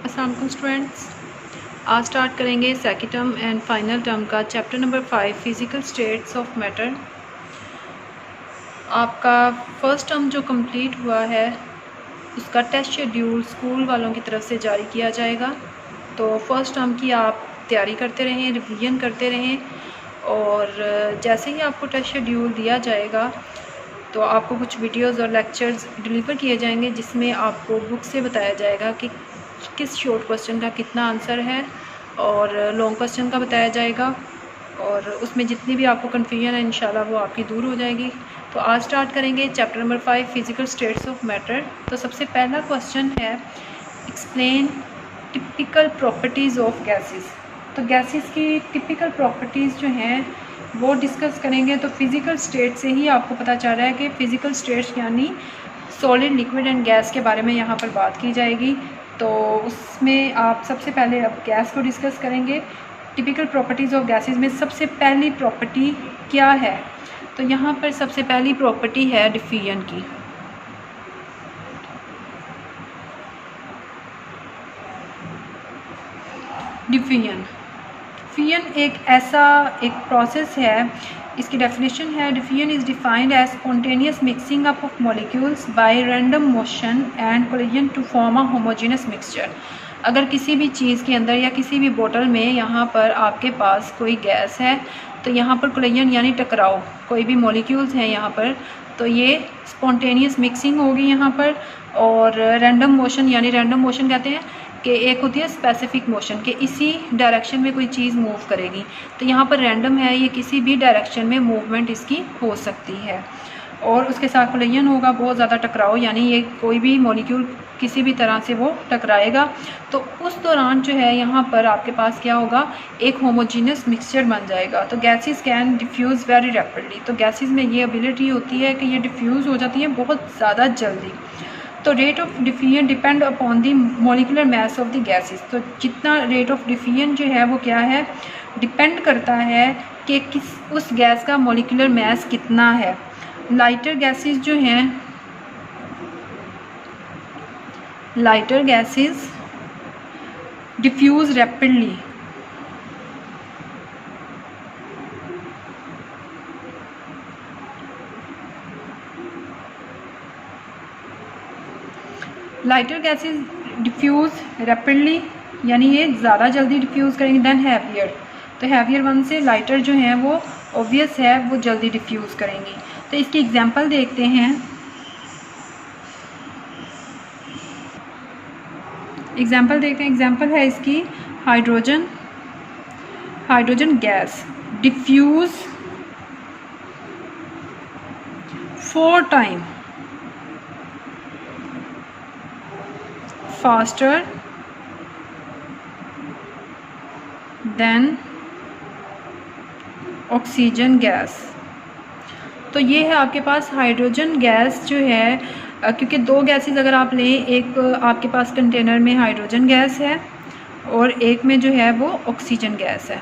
अस्सलाम वालेकुम स्टूडेंट्स। आज स्टार्ट करेंगे second term and final term का chapter number 5 physical states of matter. आपका फर्स्ट टर्म जो कंप्लीट हुआ है उसका टेस्ट शेड्यूल स्कूल वालों की तरफ से जारी किया जाएगा। तो फर्स्ट टर्म की आप तैयारी करते रहें, रिवीजन करते रहें और जैसे ही आपको टेस्ट शेड्यूल दिया जाएगा तो आपको कुछ वीडियोस और लेक्चर्स डिलीवर किए जाएंगे जिसमें आपको बुक से बताया जाएगा कि किस शॉर्ट क्वेश्चन का कितना आंसर है और लॉन्ग क्वेश्चन का बताया जाएगा और उसमें जितनी भी आपको कन्फ्यूजन है इंशाल्लाह वो आपकी दूर हो जाएगी। तो आज स्टार्ट करेंगे chapter number 5 physical states of matter. तो सबसे पहला क्वेश्चन है explain typical properties of gases. तो गैसेस की टिपिकल प्रॉपर्टीज़ जो हैं वो डिस्कस करेंगे। तो फिज़िकल स्टेट से ही आपको पता चल रहा है कि फ़िज़िकल स्टेट्स यानी सॉलिड, लिक्विड एंड गैस के बारे में यहाँ पर बात की जाएगी। तो उसमें आप सबसे पहले अब गैस को डिस्कस करेंगे। टिपिकल प्रॉपर्टीज़ ऑफ गैसेस में सबसे पहली प्रॉपर्टी क्या है? तो यहाँ पर सबसे पहली प्रॉपर्टी है डिफ्यूजन की। डिफ्यूजन एक प्रोसेस है। इसकी डेफिनेशन है diffusion is defined as spontaneous mixing up of molecules by random motion and collision to form a homogenous mixture. अगर किसी भी चीज़ के अंदर या किसी भी बोतल में यहाँ पर आपके पास कोई गैस है तो यहाँ पर कोलिजन यानी टकराव, कोई भी मॉलिक्यूल्स हैं यहाँ पर, तो ये स्पॉन्टेनियस मिक्सिंग होगी यहाँ पर। और रैंडम मोशन यानी रैंडम मोशन कहते हैं कि एक होती है स्पेसिफिक मोशन के इसी डायरेक्शन में कोई चीज़ मूव करेगी। तो यहाँ पर रैंडम है, ये किसी भी डायरेक्शन में मूवमेंट इसकी हो सकती है। और उसके साथ कोलिजन होगा, बहुत ज़्यादा टकराव, यानी ये कोई भी मॉलिक्यूल किसी भी तरह से वो टकराएगा। तो उस दौरान जो है यहाँ पर आपके पास क्या होगा, एक होमोजीनियस मिक्सचर बन जाएगा। तो gases can diffuse very rapidly. तो गैसेस में ये एबिलिटी होती है कि ये डिफ्यूज़ हो जाती है बहुत ज़्यादा जल्दी। तो rate of diffusion depend upon the molecular mass of the gases. तो जितना रेट ऑफ डिफ्यूजन जो है वो क्या है, डिपेंड करता है कि किस उस गैस का मॉलिकुलर मास कितना है। लाइटर गैसेस जो हैं, lighter gases diffuse rapidly. Lighter gases diffuse rapidly यानी ये ज़्यादा जल्दी डिफ्यूज़ करेंगे दैन हैवियर। तो हैवियर वन से लाइटर जो हैं वो ऑब्वियस है वो जल्दी डिफ्यूज़ करेंगी। तो इसकी एग्जांपल देखते हैं। एग्जांपल है इसकी hydrogen gas diffuse 4 time faster than oxygen gas. तो ये है आपके पास हाइड्रोजन गैस जो है, क्योंकि दो गैसेस अगर आप लें, एक आपके पास कंटेनर में हाइड्रोजन गैस है और एक में जो है वो ऑक्सीजन गैस है।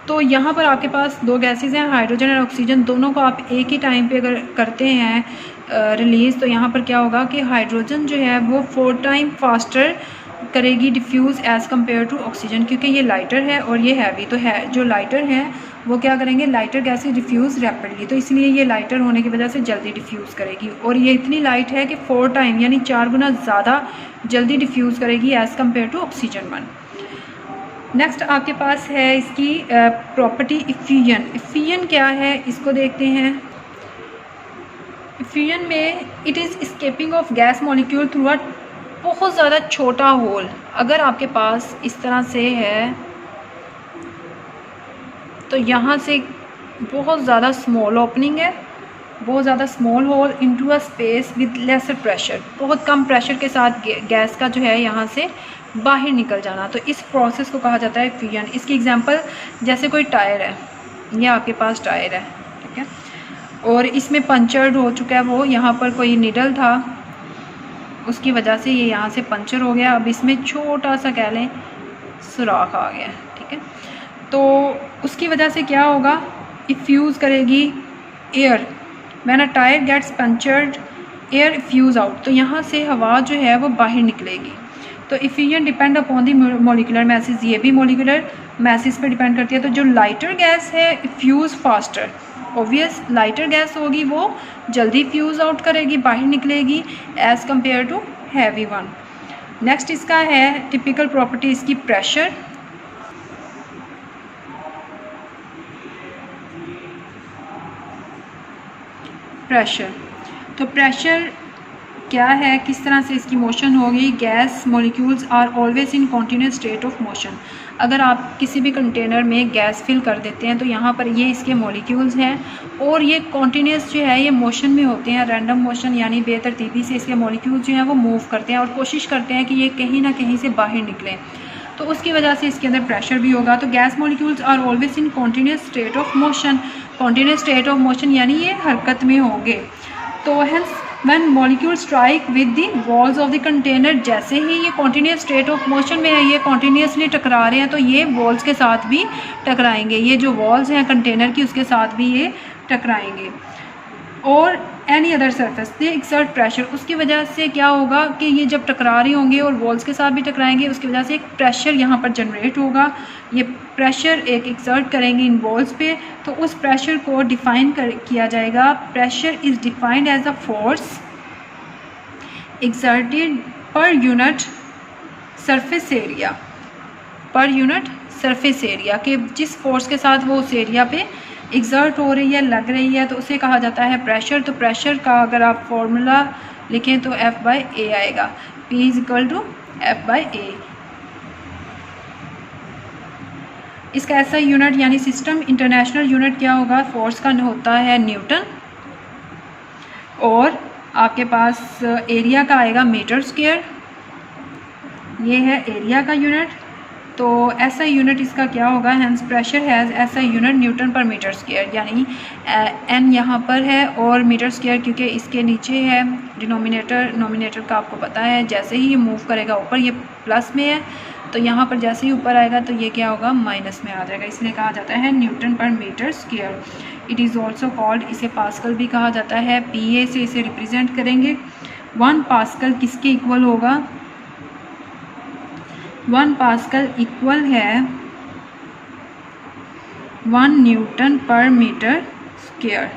तो यहाँ पर आपके पास दो गैसेस हैं, हाइड्रोजन और ऑक्सीजन, दोनों को आप एक ही टाइम पे अगर करते हैं रिलीज़, तो यहाँ पर क्या होगा कि हाइड्रोजन जो है वो 4 टाइम फास्टर करेगी diffuse as compare to oxygen, क्योंकि ये लाइटर है और ये हैवी। तो है जो लाइटर है वो क्या करेंगे, लाइटर गैसेस डिफ्यूज़ रैपिडली, तो इसलिए ये लाइटर होने की वजह से जल्दी डिफ्यूज़ करेगी। और ये इतनी लाइट है कि 4 टाइम यानी 4 गुना ज़्यादा जल्दी डिफ्यूज़ करेगी as compare to oxygen one. Next आपके पास है इसकी प्रॉपर्टी इफ्यूजन। इफ्यूजन क्या है इसको देखते हैं। इफ्यूजन में it is escaping of gas molecule through a बहुत ज़्यादा छोटा होल। अगर आपके पास इस तरह से है तो यहाँ से बहुत ज़्यादा स्मॉल ओपनिंग है, बहुत ज़्यादा small hole into a space with lesser pressure, बहुत कम प्रेशर के साथ गैस का जो है यहाँ से बाहर निकल जाना। तो इस प्रोसेस को कहा जाता है इफ्यूजन। इसकी एग्जांपल जैसे कोई टायर है, ये आपके पास टायर है, ठीक है, और इसमें पंचर्ड हो चुका है, वो यहाँ पर कोई निडल था उसकी वजह से ये यहाँ से पंचर हो गया। अब इसमें छोटा सा कह लें सुराख आ गया, ठीक है। तो उसकी वजह से क्या होगा, इफ्यूज़ करेगी air. When a tyre gets punctured air fuse out, तो यहाँ से हवा जो है वो बाहर निकलेगी। तो efficient depend upon the molecular message, ये भी मोलिकुलर मैसेज पे डिपेंड करती है। तो जो लाइटर गैस है fuse faster, obvious lighter gas होगी वो जल्दी फ्यूज़ आउट करेगी, बाहर निकलेगी as compare to heavy one. Next इसका है टिपिकल प्रॉपर्टी इसकी प्रेशर। प्रेशर, तो प्रेशर क्या है, किस तरह से इसकी मोशन होगी। Gas molecules are always in continuous state of motion. अगर आप किसी भी कंटेनर में गैस फिल कर देते हैं तो यहाँ पर ये इसके मॉलिक्यूल्स हैं और ये कॉन्टीन्यूस जो है ये मोशन में होते हैं, रैंडम मोशन, यानी बेतरतीबी से इसके मॉलिक्यूल्स जो हैं वो मूव करते हैं और कोशिश करते हैं कि ये कहीं ना कहीं से बाहर निकलें, तो उसकी वजह से इसके अंदर प्रेशर भी होगा। तो gas molecules are always in continuous state of motion, continuous state of motion यानी ये हरकत में होंगे। तो hence when molecule strike with the walls of the container, जैसे ही ये कॉन्टीन्यूस स्टेट ऑफ मोशन में है, ये कॉन्टीन्यूसली टकरा रहे हैं, तो ये वॉल्स के साथ भी टकराएंगे, ये जो वॉल्स हैं कंटेनर की उसके साथ भी ये टकराएंगे। और एनी अदर सरफेस दे एक्सर्ट प्रेशर, उसकी वजह से क्या होगा कि ये जब टकरा रहे होंगे और वॉल्स के साथ भी टकराएंगे, उसकी वजह से एक प्रेशर यहाँ पर जनरेट होगा, ये प्रेशर एक एक्सर्ट करेंगे इन वॉल्स पे, तो उस प्रेशर को डिफाइन किया जाएगा। Pressure is defined as a force exerted per unit surface area, per unit surface area, कि जिस फोर्स के साथ वो उस एरिया पे एक्सर्ट हो रही है, लग रही है, तो उसे कहा जाता है प्रेशर। तो प्रेशर का अगर आप फॉर्मूला लिखें तो F/A आएगा, P is equal to F/A। इसका ऐसा यूनिट यानी सिस्टम इंटरनेशनल यूनिट क्या होगा, फोर्स का होता है न्यूटन, और आपके पास एरिया का आएगा मीटर स्क्वायर, ये है एरिया का यूनिट। तो ऐसा यूनिट इसका क्या होगा, हैंस प्रेशर हैज़ ऐसा unit Newton per metre square, यानी एन यहाँ पर है और मीटर स्क्वायर क्योंकि इसके नीचे है डिनोमिनेटर, नोमिनेटर का आपको पता है, जैसे ही ये मूव करेगा ऊपर, ये प्लस में है तो यहाँ पर जैसे ही ऊपर आएगा तो ये क्या होगा, माइनस में आ जाएगा, इसलिए कहा जाता है newton per metre square. It is also called, इसे पास्कल भी कहा जाता है, PA से इसे रिप्रेजेंट करेंगे। 1 पास्कल किसके इक्वल होगा, 1 पास्कल इक्वल है 1 newton per metre square.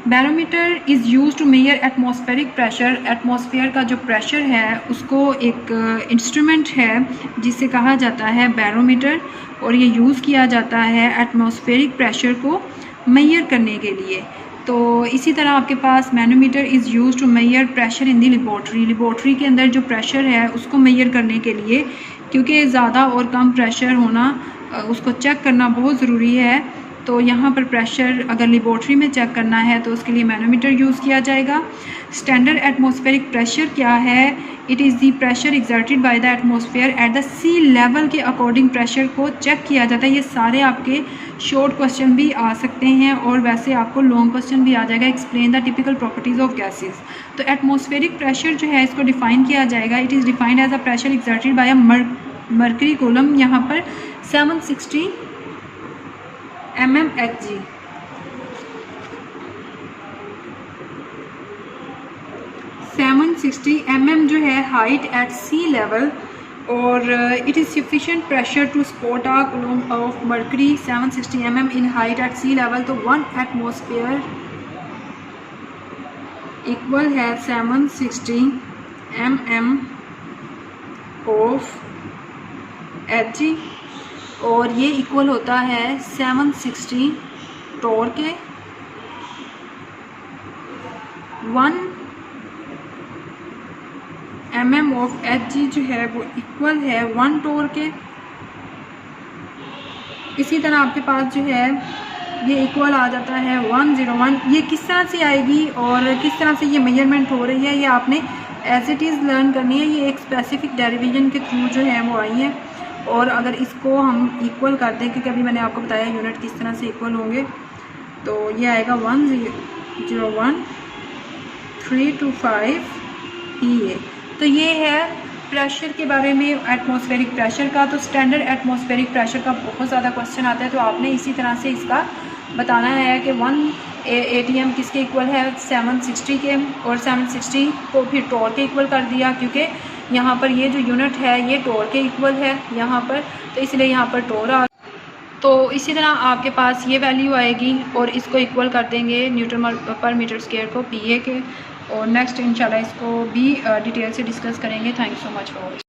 Barometer is use to measure atmospheric pressure, atmosphere का जो प्रेशर है उसको एक इंस्ट्रूमेंट है जिसे कहा जाता है बैरोमीटर, और ये यूज़ किया जाता है एटमॉस्फेरिक प्रेशर को मेजर करने के लिए। तो इसी तरह आपके पास manometer is use to measure pressure in the laboratory, laboratory के अंदर जो प्रेशर है उसको मेजर करने के लिए, क्योंकि ज़्यादा और कम प्रेशर होना उसको चेक करना बहुत ज़रूरी है। तो यहाँ पर प्रेशर अगर लेबोरेटरी में चेक करना है तो उसके लिए मैनोमीटर यूज़ किया जाएगा। स्टैंडर्ड एटमॉस्फेरिक प्रेशर क्या है, it is the pressure exerted by the atmosphere at the sea level के अकॉर्डिंग प्रेशर को चेक किया जाता है। ये सारे आपके शॉर्ट क्वेश्चन भी आ सकते हैं और वैसे आपको लॉन्ग क्वेश्चन भी आ जाएगा, explain the typical properties of gases. तो एटमॉस्फेरिक प्रेशर जो है इसको डिफाइन किया जाएगा, it is defined as a pressure exerted by a mercury column, यहाँ पर 760 mmHg। जो है हाइट एट सी लेवल, और it is sufficient pressure to support a column of mercury 760 mm in height at sea level. तो 1 atmosphere equal है 760 mm of Hg, और ये equal होता है 760 टोर के। 1 mm ऑफ Hg जो है वो इक्वल है 1 टोर के। इसी तरह आपके पास जो है ये इक्वल आ जाता है 101। ये किस तरह से आएगी और किस तरह से ये मेजरमेंट हो रही है ये आपने एज इट इज़ लर्न करनी है। ये एक स्पेसिफिक डेरिवेशन के थ्रू जो है वो आई है, और अगर इसको हम इक्वल कर दें, क्योंकि अभी मैंने आपको बताया यूनिट किस तरह से इक्वल होंगे, तो ये आएगा 101.325 PA। तो ये है प्रेशर के बारे में, एटमॉस्फेरिक प्रेशर का। तो स्टैंडर्ड एटमॉस्फेरिक प्रेशर का बहुत ज़्यादा क्वेश्चन आता है, तो आपने इसी तरह से इसका बताना है कि 1 ATM किसके इक्वल है, 760 के, और 760 को फिर टॉर्क के इक्वल कर दिया, क्योंकि यहाँ पर ये जो यूनिट है ये टॉर्क के इक्वल है यहाँ पर, तो इसलिए यहाँ पर टॉर आ। तो इसी तरह आपके पास ये वैल्यू आएगी और इसको इक्वल कर देंगे न्यूटन पर मीटर स्क्वायर को PA के। और नेक्स्ट इंशाल्लाह इसको भी डिटेल से डिस्कस करेंगे। Thank you so much for watching.